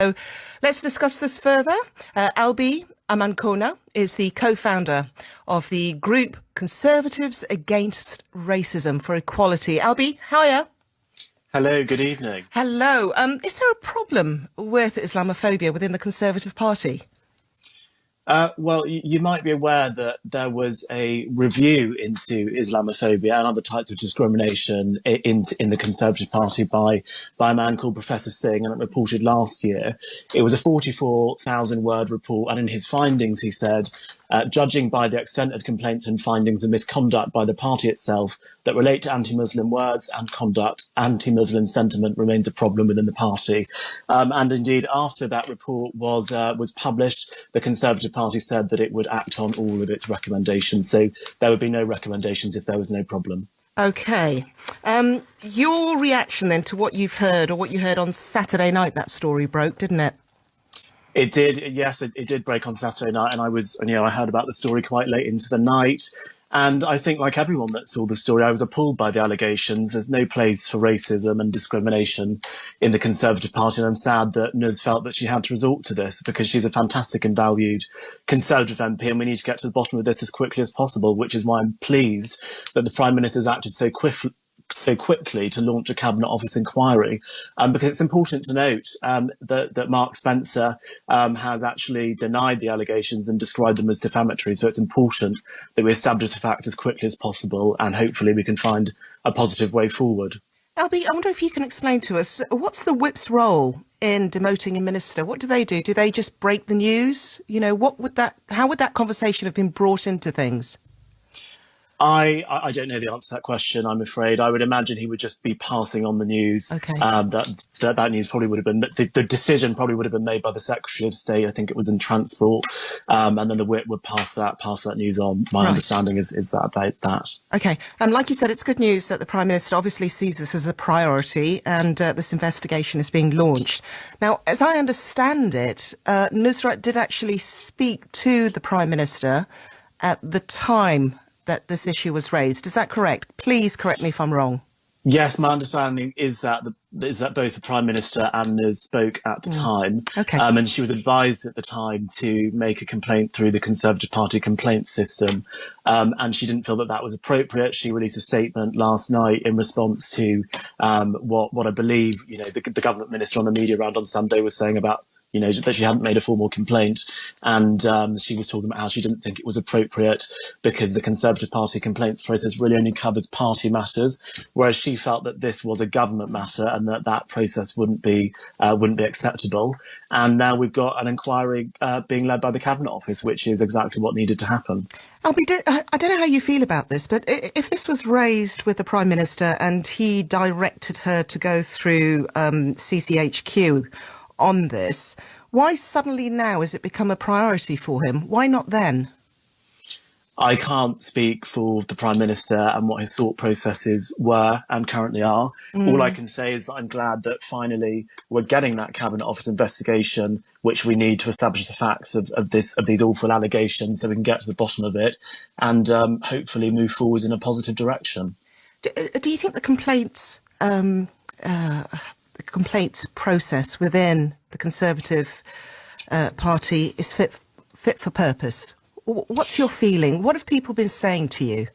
So let's discuss this further. Albie Amankona is the co-founder of the group Conservatives Against Racism for Equality. Albie, how are you? Hello, good evening. Hello. Is there a problem with Islamophobia within the Conservative Party? Well, you might be aware that there was a review into Islamophobia and other types of discrimination in the Conservative Party by a man called Professor Singh, and it reported last year. It was a 44,000-word report, and in his findings, he said, judging by the extent of complaints and findings of misconduct by the party itself that relate to anti-Muslim words and conduct, anti-Muslim sentiment remains a problem within the party. And indeed, after that report was published, the Conservative Party said that it would act on all of its recommendations. So there would be no recommendations if there was no problem. OK. Your reaction then to what you've heard, or what you heard on Saturday night, that story broke, didn't it? It did, yes, it did break on Saturday night, and I heard about the story quite late into the night. And I think, like everyone that saw the story, I was appalled by the allegations. There's no place for racism and discrimination in the Conservative Party, and I'm sad that Nuz felt that she had to resort to this, because she's a fantastic and valued Conservative MP, and we need to get to the bottom of this as quickly as possible, which is why I'm pleased that the Prime Minister's acted so quickly to launch a Cabinet Office inquiry, because it's important to note that Mark Spencer has actually denied the allegations and described them as defamatory. So it's important that we establish the facts as quickly as possible, and hopefully we can find a positive way forward. Albie, I wonder if you can explain to us, what's the whip's role in demoting a minister? What do they do? Do they just break the news? You know, how would that conversation have been brought into things? I don't know the answer to that question, I'm afraid. I would imagine he would just be passing on the news. Okay. That news probably would have been, the decision probably would have been made by the Secretary of State. I think it was in Transport. And then the whip would pass that news on. My understanding is that. Okay. Like you said, it's good news that the Prime Minister obviously sees this as a priority, and this investigation is being launched. Now, as I understand it, Nusrat did actually speak to the Prime Minister at the time that this issue was raised. Is that correct? Please correct me if I'm wrong. Yes, my understanding is that both the Prime Minister and Ms spoke at the time. Okay. And she was advised at the time to make a complaint through the Conservative Party complaint system. And she didn't feel that was appropriate. She released a statement last night in response to what I believe, the government minister on the media round on Sunday was saying about, that she hadn't made a formal complaint. And she was talking about how she didn't think it was appropriate because the Conservative Party complaints process really only covers party matters, whereas she felt that this was a government matter and that process wouldn't be acceptable. And now we've got an inquiry being led by the Cabinet Office, which is exactly what needed to happen. Albie, I don't know how you feel about this, but if this was raised with the Prime Minister and he directed her to go through CCHQ on this, why suddenly now has it become a priority for him? Why not then? I can't speak for the Prime Minister and what his thought processes were and currently are. All I can say is that I'm glad that finally we're getting that Cabinet Office investigation, which we need to establish the facts of these awful allegations so we can get to the bottom of it and hopefully move forward in a positive direction. Do you think the complaints process within the Conservative Party is fit for purpose? What's your feeling? What have people been saying to you?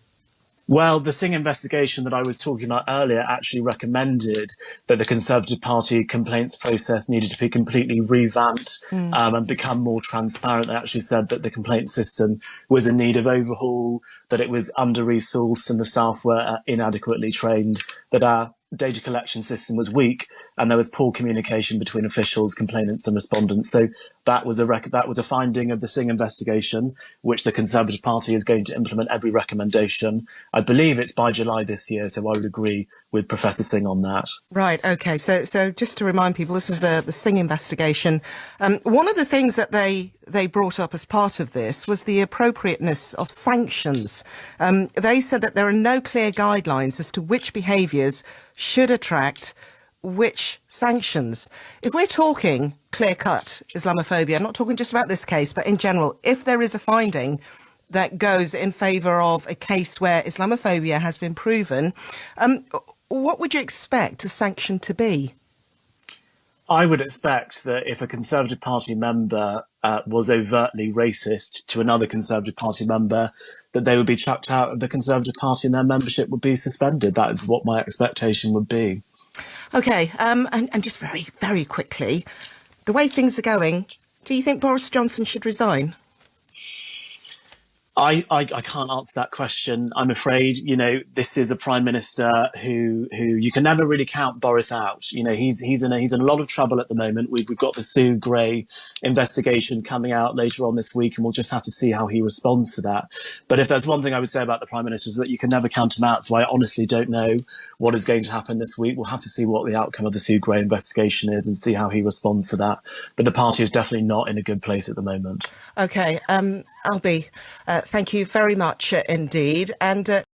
Well, the Singh investigation that I was talking about earlier actually recommended that the Conservative Party complaints process needed to be completely revamped and become more transparent. They actually said that the complaint system was in need of overhaul, that it was under-resourced and the staff were inadequately trained, that our data collection system was weak and there was poor communication between officials, complainants and respondents. So that was a finding of the Singh investigation, which the Conservative Party is going to implement every recommendation. I believe it's by July this year, so I would agree with Professor Singh on that. Right, OK. So just to remind people, this is the Singh investigation. One of the things that they brought up as part of this was the appropriateness of sanctions. They said that there are no clear guidelines as to which behaviours should attract which sanctions. If we're talking clear-cut Islamophobia, I'm not talking just about this case, but in general, if there is a finding that goes in favour of a case where Islamophobia has been proven, what would you expect a sanction to be? I would expect that if a Conservative Party member was overtly racist to another Conservative Party member, that they would be chucked out of the Conservative Party and their membership would be suspended. That is what my expectation would be. OK, and just very, very quickly, the way things are going, do you think Boris Johnson should resign? I can't answer that question. I'm afraid, this is a prime minister who you can never really count Boris out. He's in a lot of trouble at the moment. We've got the Sue Gray investigation coming out later on this week, and we'll just have to see how he responds to that. But if there's one thing I would say about the prime minister is that you can never count him out. So I honestly don't know what is going to happen this week. We'll have to see what the outcome of the Sue Gray investigation is and see how he responds to that. But the party is definitely not in a good place at the moment. OK, Albie, thank you very much indeed. And